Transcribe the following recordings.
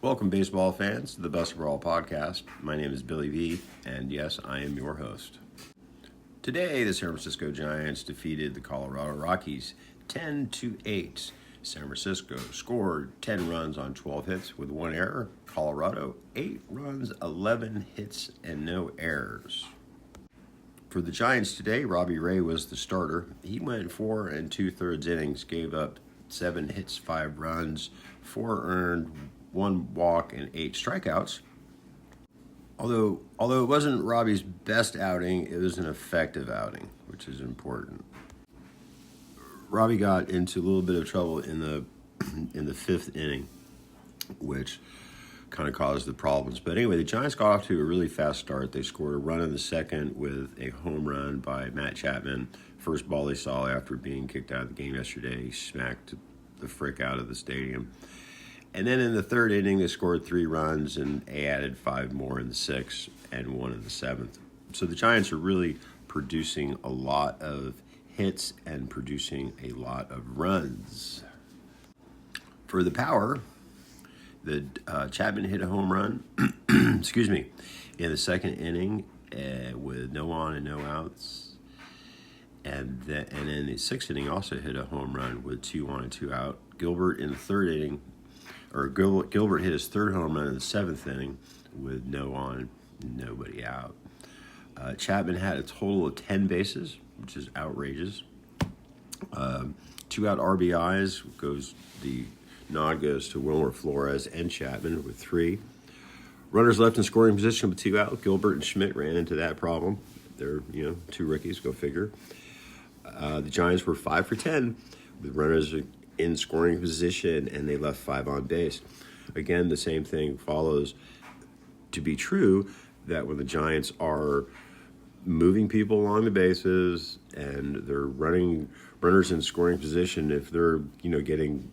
Welcome, baseball fans, to the Best of All podcast. My name is Billy V, and yes, I am your host. Today, the San Francisco Giants defeated the Colorado Rockies 10-8. San Francisco scored 10 runs on 12 hits with one error. Colorado, 8 runs, 11 hits, and no errors. For the Giants today, Robbie Ray was the starter. He went 4 2/3 innings, gave up 7 hits, 5 runs, 4 earned, 1 walk, and 8 strikeouts. Although it wasn't Robbie's best outing, it was an effective outing, which is important. Robbie got into a little bit of trouble in the 5th inning, which kind of caused the problems. But anyway, the Giants got off to a really fast start. They scored a run in the second with a home run by Matt Chapman. First ball they saw after being kicked out of the game yesterday. He smacked the frick out of the stadium. And then in the 3rd inning, they scored 3 runs and added 5 more in the 6th and 1 in the 7th. So the Giants are really producing a lot of hits and producing a lot of runs. For the power, the Chapman hit a home run, in the 2nd inning with no on and no outs. And then in the 6th inning also hit a home run with 2 on and 2 out. Gilbert in the 3rd inning, Gilbert hit his 3rd home run in the 7th inning with no on, nobody out. Chapman had a total of 10 bases, which is outrageous. 2 out RBIs the nod goes to Wilmer Flores and Chapman with 3. Runners left in scoring position with 2 out. Gilbert and Schmidt ran into that problem. They're 2 rookies, go figure. The Giants were 5 for 10 with runners in scoring position, and they left 5 on base. Again, the same thing follows to be true, that when the Giants are moving people along the bases and they're running runners in scoring position, if they're getting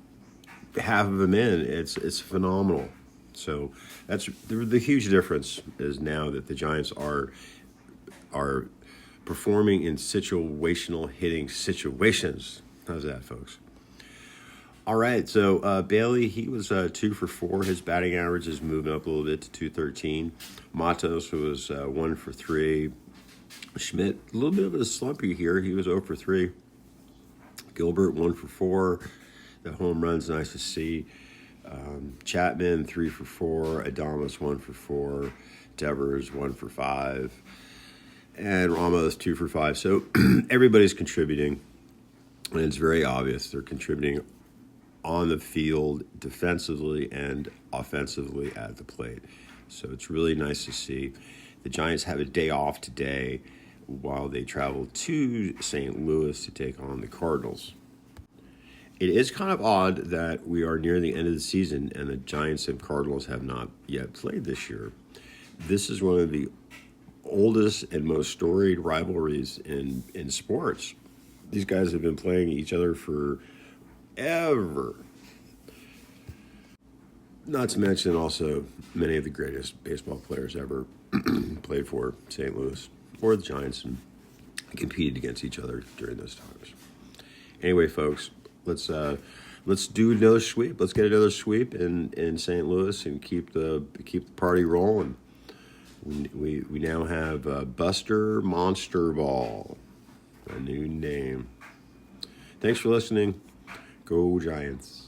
half of them in, it's phenomenal. So that's the huge difference is now that the Giants are performing in situational hitting situations. How's that, folks? All right, so Bailey, he was 2 for 4. His batting average is moving up a little bit to 213. Matos was 1 for 3. Schmidt, a little bit of a slumpy here. He was 0 for 3. Gilbert, 1 for 4. The home run's nice to see. Chapman, 3 for 4. Adames, 1 for 4. Devers, 1 for 5. And Ramos, 2 for 5. So everybody's contributing, and it's very obvious they're contributing on the field, defensively and offensively at the plate. So it's really nice to see. The Giants have a day off today while they travel to St. Louis to take on the Cardinals. It is kind of odd that we are near the end of the season and the Giants and Cardinals have not yet played this year. This is one of the oldest and most storied rivalries in sports. These guys have been playing each other for ever. Not to mention also many of the greatest baseball players ever played for St. Louis or the Giants and competed against each other during those times. Anyway, folks, let's do another sweep. Let's get another sweep in St. Louis and keep the party rolling. We now have Buster Monster Ball, a new name. Thanks for listening. Go Giants.